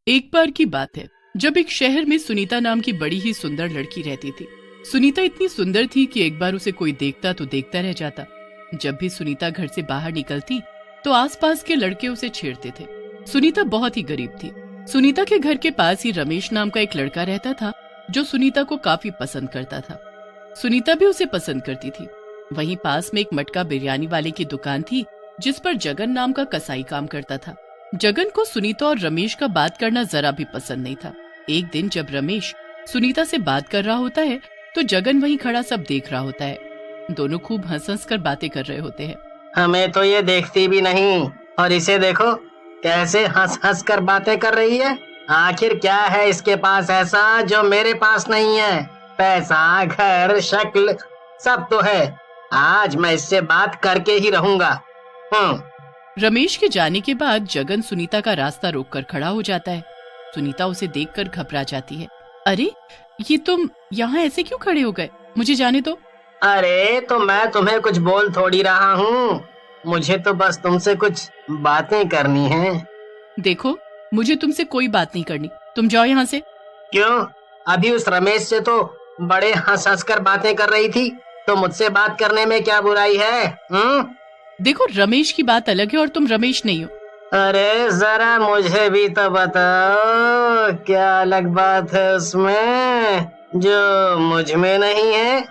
एक बार की बात है जब एक शहर में सुनीता नाम की बड़ी ही सुंदर लड़की रहती थी। सुनीता इतनी सुंदर थी कि एक बार उसे कोई देखता तो देखता रह जाता। जब भी सुनीता घर से बाहर निकलती तो आसपास के लड़के उसे छेड़ते थे। सुनीता बहुत ही गरीब थी। सुनीता के घर के पास ही रमेश नाम का एक लड़का रहता था जो सुनीता को काफी पसंद करता था। सुनीता भी उसे पसंद करती थी। वहीं पास में एक मटका बिरयानी वाले की दुकान थी जिस पर जगन नाम का कसाई काम करता था। जगन को सुनीता और रमेश का बात करना जरा भी पसंद नहीं था। एक दिन जब रमेश सुनीता से बात कर रहा होता है तो जगन वहीं खड़ा सब देख रहा होता है। दोनों खूब हंस-हंस कर बातें कर रहे होते हैं। हमें तो ये देखती भी नहीं और इसे देखो कैसे हंस हंस कर बातें कर रही है। आखिर क्या है इसके पास ऐसा जो मेरे पास नहीं है? पैसा, घर, शक्ल सब तो है। आज मैं इससे बात करके ही रहूंगा। रमेश के जाने के बाद जगन सुनीता का रास्ता रोककर खड़ा हो जाता है। सुनीता उसे देखकर घबरा जाती है। अरे ये तुम यहाँ ऐसे क्यों खड़े हो गए? मुझे जाने दो। अरे तो मैं तुम्हें कुछ बोल थोड़ी रहा हूँ, मुझे तो बस तुमसे कुछ बातें करनी है। देखो मुझे तुमसे कोई बात नहीं करनी, तुम जाओ यहाँ से। क्यों? अभी उस रमेश से तो बड़े हंस हंस कर बातें कर रही थी, तो मुझसे बात करने में क्या बुराई है? देखो रमेश की बात अलग है और तुम रमेश नहीं हो। अरे जरा मुझे भी तो बताओ क्या अलग बात है उसमें जो मुझ में नहीं है?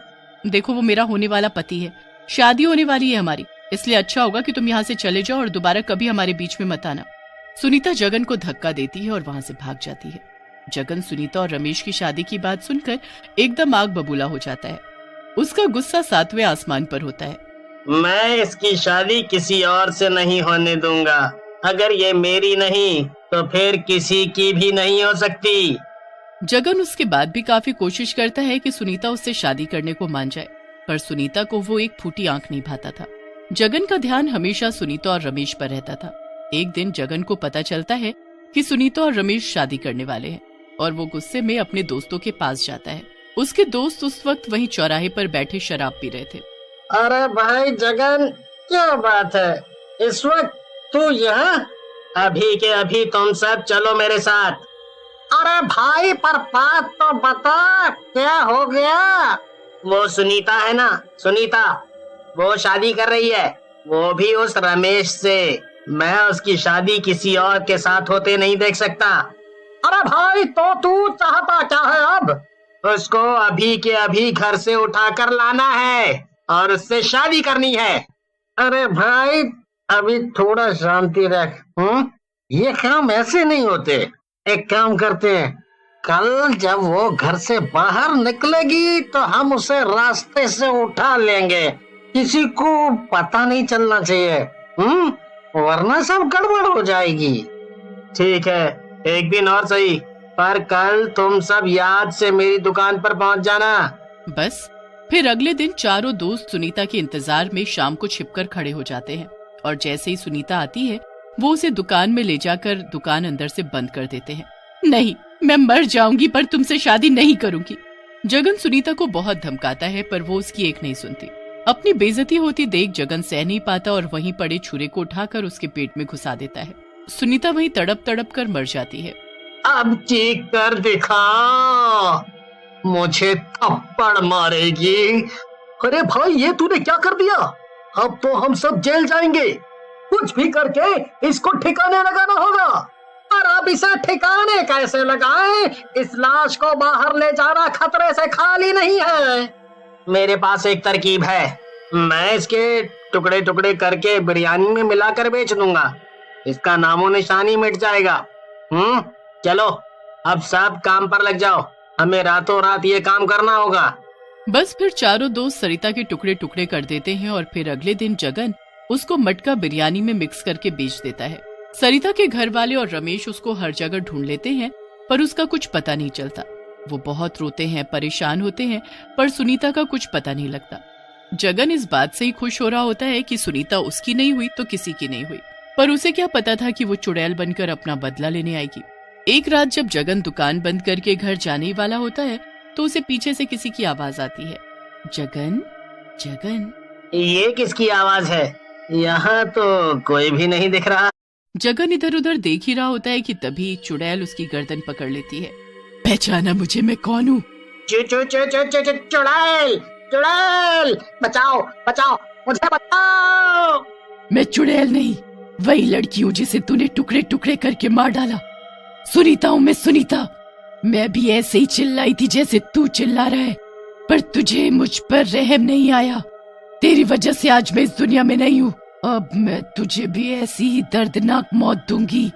देखो वो मेरा होने वाला पति है, शादी होने वाली है हमारी, इसलिए अच्छा होगा कि तुम यहाँ से चले जाओ और दोबारा कभी हमारे बीच में मत आना। सुनीता जगन को धक्का देती है और वहाँ से भाग जाती है। जगन सुनीता और रमेश की शादी की बात सुनकर एकदम आग बबूला हो जाता है। उसका गुस्सा 7वें आसमान पर होता है। मैं इसकी शादी किसी और से नहीं होने दूंगा। अगर ये मेरी नहीं तो फिर किसी की भी नहीं हो सकती। जगन उसके बाद भी काफी कोशिश करता है कि सुनीता उससे शादी करने को मान जाए, पर सुनीता को वो एक फूटी आंख नहीं भाता था। जगन का ध्यान हमेशा सुनीता और रमेश पर रहता था। एक दिन जगन को पता चलता है कि सुनीता और रमेश शादी करने वाले हैं और वो गुस्से में अपने दोस्तों के पास जाता है। उसके दोस्त उस वक्त वहीं चौराहे पर बैठे शराब पी रहे थे। अरे भाई जगन, क्या बात है इस वक्त तू यहाँ? अभी के अभी तुम सब चलो मेरे साथ। अरे भाई पर बात तो बता, क्या हो गया? वो सुनीता है ना, सुनीता, वो शादी कर रही है, वो भी उस रमेश से। मैं उसकी शादी किसी और के साथ होते नहीं देख सकता। अरे भाई तो तू चाहता क्या है अब? उसको अभी के अभी घर से उठाकर लाना है और उससे शादी करनी है। अरे भाई अभी थोड़ा शांति रख। ये काम ऐसे नहीं होते। एक काम करते हैं, कल जब वो घर से बाहर निकलेगी तो हम उसे रास्ते से उठा लेंगे, किसी को पता नहीं चलना चाहिए, वरना सब गड़बड़ हो जाएगी। ठीक है, एक दिन और सही, पर कल तुम सब याद से मेरी दुकान पर पहुंच जाना। बस फिर अगले दिन चारों दोस्त सुनीता के इंतजार में शाम को छिपकर खड़े हो जाते हैं और जैसे ही सुनीता आती है वो उसे दुकान में ले जाकर दुकान अंदर से बंद कर देते हैं। नहीं, मैं मर जाऊंगी पर तुमसे शादी नहीं करूंगी। जगन सुनीता को बहुत धमकाता है पर वो उसकी एक नहीं सुनती। अपनी बेइज्जती होती देख जगन सह नहीं पाता और वहीं पड़े छुरे को उठाकर उसके पेट में घुसा देता है। सुनीता वहीं तड़प तड़प कर मर जाती है। अब चीख कर दिखा, मुझे थप्पड़ मारेगी। अरे भाई ये तूने क्या कर दिया? अब तो हम सब जेल जाएंगे। कुछ भी करके इसको ठिकाने लगाना होगा। और अब इसे ठिकाने कैसे लगाएं? इस लाश को बाहर ले जाना खतरे से खाली नहीं है। मेरे पास एक तरकीब है, मैं इसके टुकड़े टुकड़े करके बिरयानी में मिलाकर बेच दूंगा, इसका नामो निशानी मिट जाएगा। चलो अब सब काम पर लग जाओ, हमें रातों रात ये काम करना होगा। बस फिर चारों दोस्त सरिता के टुकड़े टुकड़े कर देते हैं और फिर अगले दिन जगन उसको मटका बिरयानी में मिक्स करके बेच देता है। सरिता के घर वाले और रमेश उसको हर जगह ढूंढ लेते हैं पर उसका कुछ पता नहीं चलता। वो बहुत रोते हैं, परेशान होते हैं, पर सुनीता का कुछ पता नहीं लगता। जगन इस बात से ही खुश हो रहा होता है कि सुनीता उसकी नहीं हुई तो किसी की नहीं हुई, पर उसे क्या पता था कि वो चुड़ैल बनकर अपना बदला लेने आएगी। एक रात जब जगन दुकान बंद करके घर जाने वाला होता है तो उसे पीछे से किसी की आवाज आती है। जगन, जगन। ये किसकी आवाज है? यहाँ तो कोई भी नहीं दिख रहा। जगन इधर उधर देख ही रहा होता है कि तभी चुड़ैल उसकी गर्दन पकड़ लेती है। पहचाना मुझे, मैं कौन हूँ? चुड़ैल, चुड़ैल, बचाओ बचाओ, मुझे बचाओ। मैं चुड़ैल नहीं, वही लड़की हूँ जिसे तूने टुकड़े टुकड़े करके मार डाला। सुनीता हूँ मैं, सुनीता। मैं भी ऐसे ही चिल्लाई थी जैसे तू चिल्ला रहा है, पर तुझे मुझ पर रहम नहीं आया। तेरी वजह से आज मैं इस दुनिया में नहीं हूँ। अब मैं तुझे भी ऐसी ही दर्दनाक मौत दूंगी।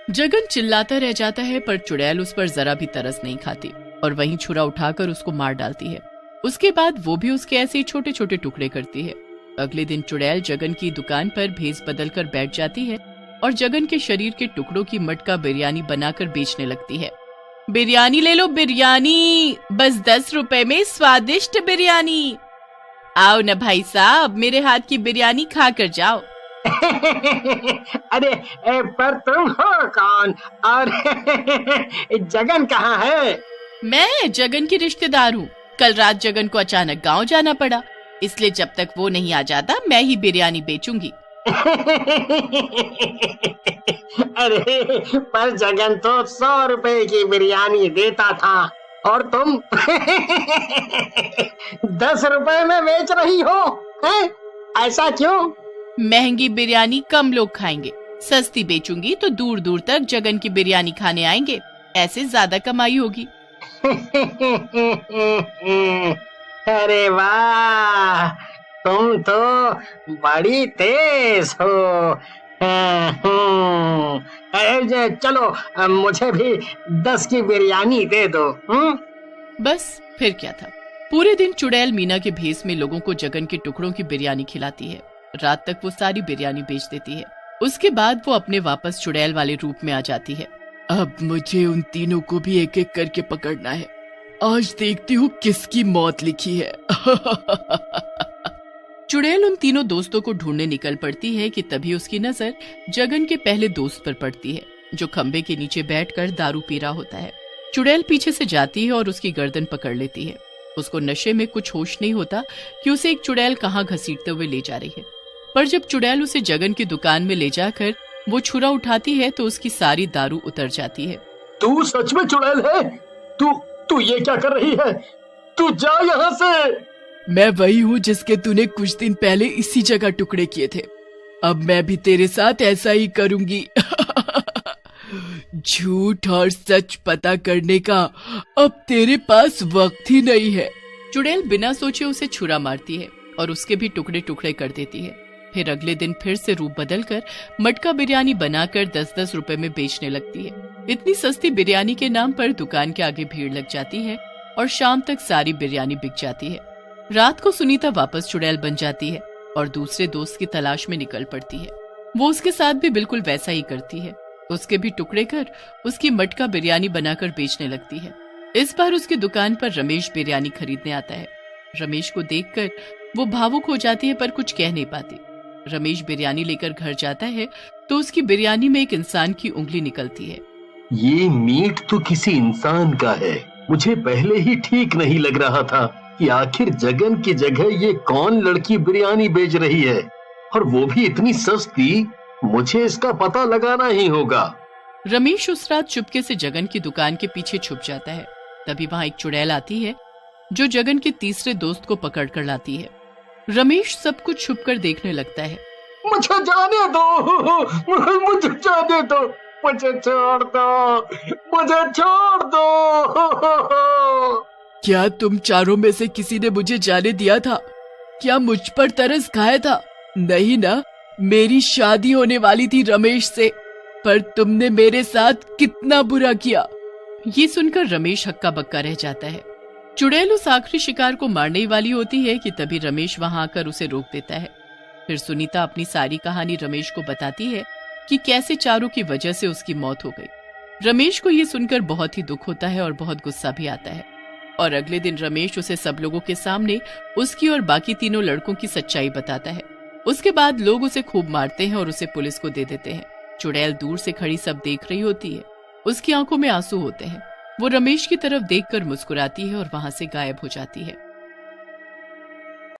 जगन चिल्लाता रह जाता है, पर चुड़ैल उस पर जरा भी तरस नहीं खाती और वहीं छुरा उठाकर उसको मार डालती है। उसके बाद वो भी उसके ऐसे ही छोटे छोटे टुकड़े करती है। अगले दिन चुड़ैल जगन की दुकान पर भेस बदलकर बैठ जाती है और जगन के शरीर के टुकड़ों की मटका बिरयानी बनाकर बेचने लगती है। बिरयानी ले लो, बिरयानी, बस 10 रुपए में स्वादिष्ट बिरयानी। आओ न भाई साहब, मेरे हाथ की बिरयानी खा कर जाओ। अरे पर तुम हो कौन और जगन कहाँ है? मैं जगन की रिश्तेदार हूँ। कल रात जगन को अचानक गांव जाना पड़ा, इसलिए जब तक वो नहीं आ जाता मैं ही बिरयानी बेचूंगी। अरे पर जगन तो 100 रुपए की बिरयानी देता था और तुम 10 रुपए में बेच रही हो, हैं? ऐसा क्यों? महंगी बिरयानी कम लोग खाएंगे, सस्ती बेचूंगी तो दूर दूर तक जगन की बिरयानी खाने आएंगे, ऐसे ज्यादा कमाई होगी। अरे वाह, तुम तो बड़ी तेज हो। चलो मुझे भी 10 की बिरयानी दे दो। बस फिर क्या था, पूरे दिन चुड़ैल मीना के भेस में लोगों को जगन के टुकड़ों की बिरयानी खिलाती है। रात तक वो सारी बिरयानी बेच देती है। उसके बाद वो अपने वापस चुड़ैल वाले रूप में आ जाती है। अब मुझे उन तीनों को भी एक एक करके पकड़ना है। आज देखती हूँ किसकी मौत लिखी है। चुड़ैल उन तीनों दोस्तों को ढूंढने निकल पड़ती है कि तभी उसकी नजर जगन के पहले दोस्त पर पड़ती है, जो खंबे के नीचे बैठकर दारू पी रहा होता है। चुड़ैल पीछे से जाती है और उसकी गर्दन पकड़ लेती है। उसको नशे में कुछ होश नहीं होता कि उसे एक चुड़ैल कहाँ घसीटते हुए ले जा रही है। पर जब चुड़ैल उसे जगन की दुकान में ले जाकर वो छुरा उठाती है तो उसकी सारी दारू उतर जाती है। तू सच में चुड़ैल है? तू ये क्या कर रही है? तू जा यहाँ से। मैं वही हूँ जिसके तूने कुछ दिन पहले इसी जगह टुकड़े किए थे। अब मैं भी तेरे साथ ऐसा ही करूंगी। झूठ और सच पता करने का अब तेरे पास वक्त ही नहीं है। चुड़ैल बिना सोचे उसे छुरा मारती है और उसके भी टुकड़े टुकड़े कर देती है। फिर अगले दिन फिर से रूप बदलकर मटका बिरयानी बनाकर 10-10 रुपए में बेचने लगती है। इतनी सस्ती बिरयानी के नाम पर दुकान के आगे भीड़ लग जाती है और शाम तक सारी बिरयानी बिक जाती है। रात को सुनीता वापस चुड़ैल बन जाती है और दूसरे दोस्त की तलाश में निकल पड़ती है। वो उसके साथ भी बिल्कुल वैसा ही करती है। उसके भी टुकड़े कर उसकी मटका बिरयानी बनाकर बेचने लगती है। इस बार उसकी दुकान पर रमेश बिरयानी खरीदने आता है। रमेश को देखकर वो भावुक हो जाती है पर कुछ कह नहीं पाती। रमेश बिरयानी लेकर घर जाता है तो उसकी बिरयानी में एक इंसान की उंगली निकलती है। ये मीट तो किसी इंसान का है। मुझे पहले ही ठीक नहीं लग रहा था कि आखिर जगन की जगह ये कौन लड़की बिरयानी बेच रही है, और वो भी इतनी सस्ती। मुझे इसका पता लगाना ही होगा। रमेश उस रात चुपके से जगन की दुकान के पीछे छुप जाता है। तभी वहां एक चुड़ैल आती है जो जगन के तीसरे दोस्त को पकड़ कर लाती है। रमेश सब कुछ छुपकर देखने लगता है। मुझे जाने दो, मुझे जाने दो, मुझे छोड़ दो, मुझे छोड़ दो। क्या तुम चारों में से किसी ने मुझे जाने दिया था? क्या मुझ पर तरस खाया था? नहीं ना, मेरी शादी होने वाली थी रमेश से, पर तुमने मेरे साथ कितना बुरा किया। ये सुनकर रमेश हक्का बक्का रह जाता है। चुड़ैल उस आखिरी शिकार को मारने वाली होती है कि तभी रमेश वहां आकर उसे रोक देता है। फिर सुनीता अपनी सारी कहानी रमेश को बताती है कि कैसे चारों की वजह से उसकी मौत हो गई। रमेश को ये सुनकर बहुत ही दुख होता है और बहुत गुस्सा भी आता है। और अगले दिन रमेश उसे सब लोगों के सामने उसकी और बाकी तीनों लड़कों की सच्चाई बताता है। उसके बाद लोग उसे खूब मारते हैं और उसे पुलिस को दे देते हैं। चुड़ैल दूर से खड़ी सब देख रही होती है। उसकी आंखों में आंसू होते हैं। वो रमेश की तरफ देखकर मुस्कुराती है और वहां से गायब हो जाती है।